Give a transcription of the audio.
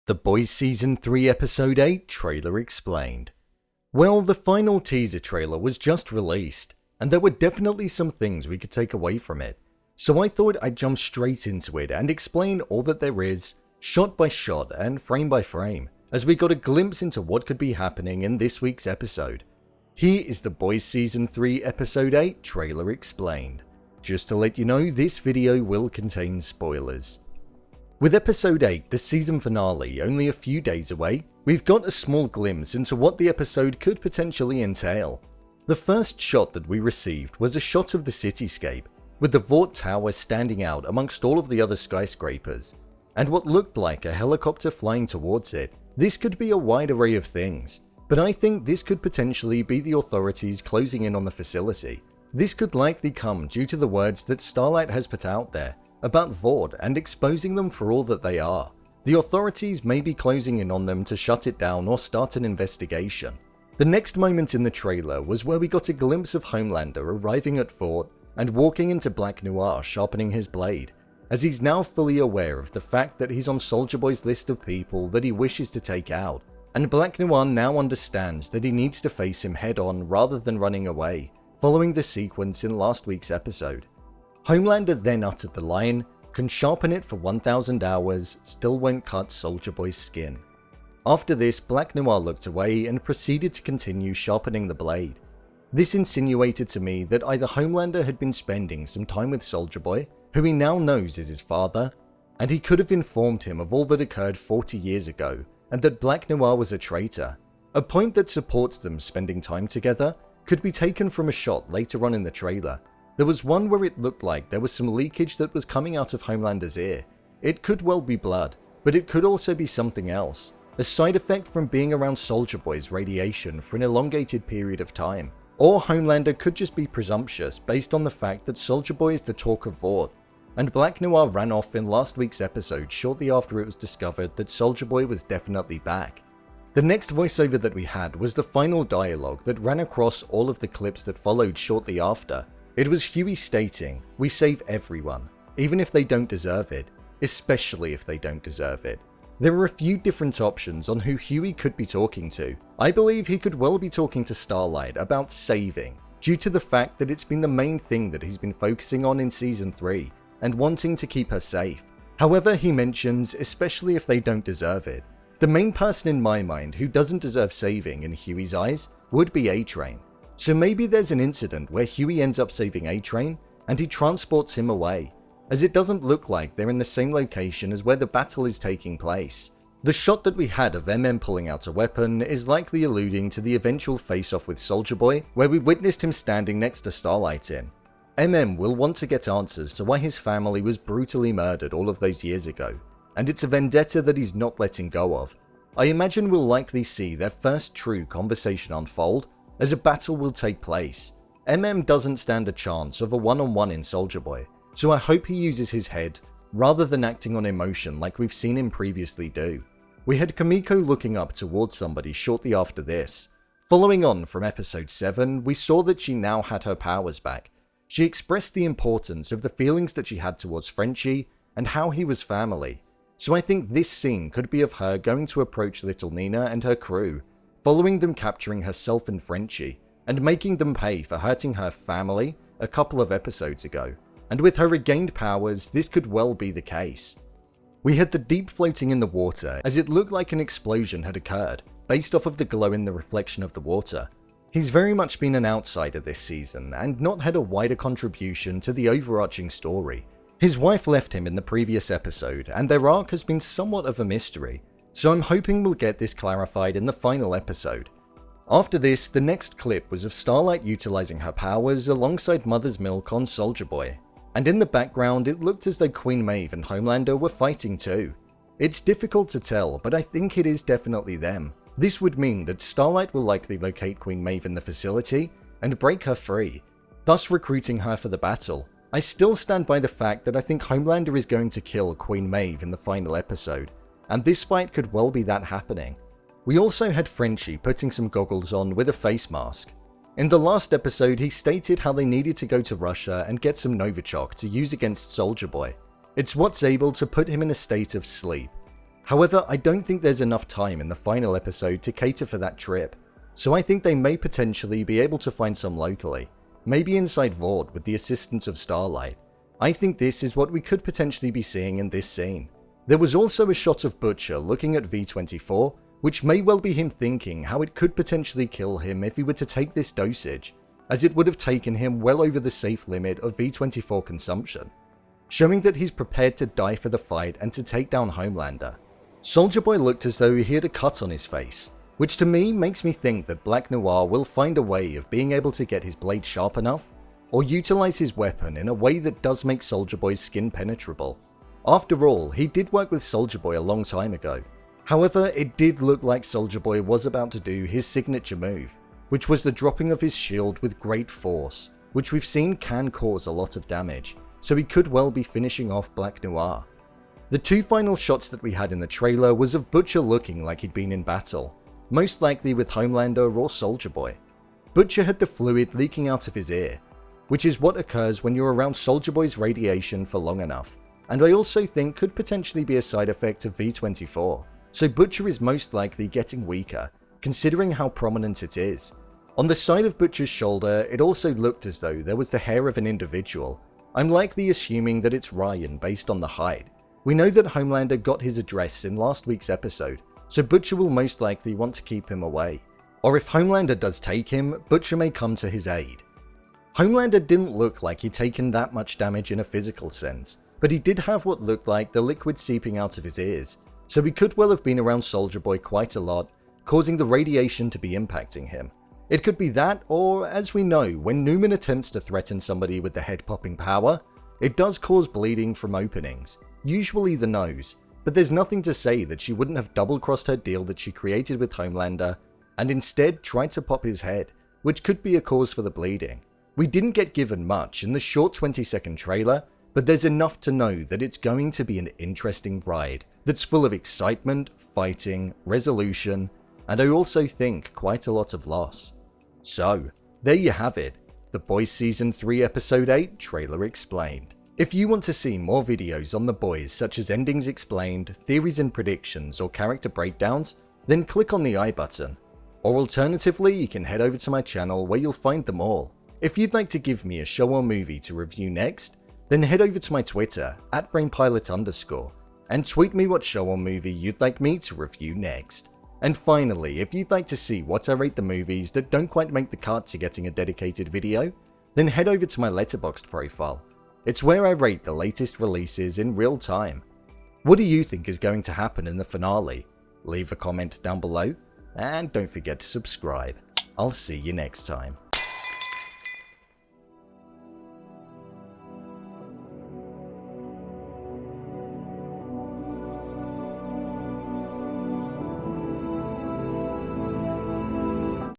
The Boys Season 3 Episode 8 Trailer Explained. Well, the final teaser trailer was just released, and there were definitely some things we could take away from it. So I thought I'd jump straight into it and explain all that there is, shot by shot and frame by frame, as we got a glimpse into what could be happening in this week's episode. Here is the Boys Season 3 Episode 8 Trailer Explained. Just to let you know, this video will contain spoilers. With Episode 8, the season finale, only a few days away, we've got a small glimpse into what the episode could potentially entail. The first shot that we received was a shot of the cityscape, with the Vought Tower standing out amongst all of the other skyscrapers, and what looked like a helicopter flying towards it. This could be a wide array of things, but I think this could potentially be the authorities closing in on the facility. This could likely come due to the words that Starlight has put out there about Vought and exposing them for all that they are. The authorities may be closing in on them to shut it down or start an investigation. The next moment in the trailer was where we got a glimpse of Homelander arriving at Vought and walking into Black Noir sharpening his blade, as he's now fully aware of the fact that he's on Soulja Boy's list of people that he wishes to take out, and Black Noir now understands that he needs to face him head on rather than running away, following the sequence in last week's episode. Homelander then uttered the line, "Can sharpen it for 1,000 hours, still won't cut Soulja Boy's skin." After this, Black Noir looked away and proceeded to continue sharpening the blade. This insinuated to me that either Homelander had been spending some time with Soulja Boy, who he now knows is his father, and he could have informed him of all that occurred 40 years ago, and that Black Noir was a traitor. A point that supports them spending time together could be taken from a shot later on in the trailer. There was one where it looked like there was some leakage that was coming out of Homelander's ear. It could well be blood, but it could also be something else, a side effect from being around Soulja Boy's radiation for an elongated period of time. Or Homelander could just be presumptuous based on the fact that Soulja Boy is the talk of Vought, and Black Noir ran off in last week's episode shortly after it was discovered that Soulja Boy was definitely back. The next voiceover that we had was the final dialogue that ran across all of the clips that followed shortly after. It was Huey stating, "We save everyone, even if they don't deserve it, especially if they don't deserve it." There are a few different options on who Huey could be talking to. I believe he could well be talking to Starlight about saving, due to the fact that it's been the main thing that he's been focusing on in Season 3, and wanting to keep her safe. However, he mentions, especially if they don't deserve it. The main person in my mind who doesn't deserve saving in Huey's eyes would be A-Train. So maybe there's an incident where Huey ends up saving A-Train, and he transports him away, as it doesn't look like they're in the same location as where the battle is taking place. The shot that we had of MM pulling out a weapon is likely alluding to the eventual face-off with Soulja Boy, where we witnessed him standing next to Starlight in. MM will want to get answers to why his family was brutally murdered all of those years ago, and it's a vendetta that he's not letting go of. I imagine we'll likely see their first true conversation unfold, as a battle will take place. MM doesn't stand a chance of a one-on-one in Soulja Boy, so I hope he uses his head rather than acting on emotion like we've seen him previously do. We had Kimiko looking up towards somebody shortly after this. Following on from episode 7, we saw that she now had her powers back. She expressed the importance of the feelings that she had towards Frenchie and how he was family. So I think this scene could be of her going to approach Little Nina and her crew, following them capturing herself and Frenchie, and making them pay for hurting her family a couple of episodes ago. And with her regained powers, this could well be the case. We had the Deep floating in the water, as it looked like an explosion had occurred, based off of the glow in the reflection of the water. He's very much been an outsider this season, and not had a wider contribution to the overarching story. His wife left him in the previous episode, and their arc has been somewhat of a mystery. So I'm hoping we'll get this clarified in the final episode. After this, the next clip was of Starlight utilizing her powers alongside Mother's Milk on Soulja Boy, and in the background it looked as though Queen Maeve and Homelander were fighting too. It's difficult to tell, but I think it is definitely them. This would mean that Starlight will likely locate Queen Maeve in the facility and break her free, thus recruiting her for the battle. I still stand by the fact that I think Homelander is going to kill Queen Maeve in the final episode, and this fight could well be that happening. We also had Frenchie putting some goggles on with a face mask. In the last episode, he stated how they needed to go to Russia and get some Novichok to use against Soulja Boy. It's what's able to put him in a state of sleep. However, I don't think there's enough time in the final episode to cater for that trip, so I think they may potentially be able to find some locally, maybe inside Vord with the assistance of Starlight. I think this is what we could potentially be seeing in this scene. There was also a shot of Butcher looking at V24, which may well be him thinking how it could potentially kill him if he were to take this dosage, as it would have taken him well over the safe limit of V24 consumption, showing that he's prepared to die for the fight and to take down Homelander. Soulja Boy looked as though he had a cut on his face, which to me makes me think that Black Noir will find a way of being able to get his blade sharp enough, or utilize his weapon in a way that does make Soulja Boy's skin penetrable. After all, he did work with Soulja Boy a long time ago. However, it did look like Soulja Boy was about to do his signature move, which was the dropping of his shield with great force, which we've seen can cause a lot of damage, so he could well be finishing off Black Noir. The two final shots that we had in the trailer was of Butcher looking like he'd been in battle, most likely with Homelander or Soulja Boy. Butcher had the fluid leaking out of his ear, which is what occurs when you're around Soulja Boy's radiation for long enough, and I also think could potentially be a side effect of V24, so Butcher is most likely getting weaker, considering how prominent it is. On the side of Butcher's shoulder, it also looked as though there was the hair of an individual. I'm likely assuming that it's Ryan based on the hide. We know that Homelander got his address in last week's episode, so Butcher will most likely want to keep him away. Or if Homelander does take him, Butcher may come to his aid. Homelander didn't look like he'd taken that much damage in a physical sense, but he did have what looked like the liquid seeping out of his ears, so he could well have been around Soulja Boy quite a lot, causing the radiation to be impacting him. It could be that, or as we know, when Newman attempts to threaten somebody with the head-popping power, it does cause bleeding from openings, usually the nose, but there's nothing to say that she wouldn't have double-crossed her deal that she created with Homelander, and instead tried to pop his head, which could be a cause for the bleeding. We didn't get given much in the short 20-second trailer, but there's enough to know that it's going to be an interesting ride that's full of excitement, fighting, resolution, and I also think quite a lot of loss. So, there you have it, The Boys Season 3 Episode 8 Trailer Explained. If you want to see more videos on The Boys such as endings explained, theories and predictions, or character breakdowns, then click on the I button. Or alternatively, you can head over to my channel where you'll find them all. If you'd like to give me a show or movie to review next, then head over to my Twitter, @BrainPilot_, and tweet me what show or movie you'd like me to review next. And finally, if you'd like to see what I rate the movies that don't quite make the cut to getting a dedicated video, then head over to my Letterboxd profile. It's where I rate the latest releases in real time. What do you think is going to happen in the finale? Leave a comment down below, and don't forget to subscribe. I'll see you next time.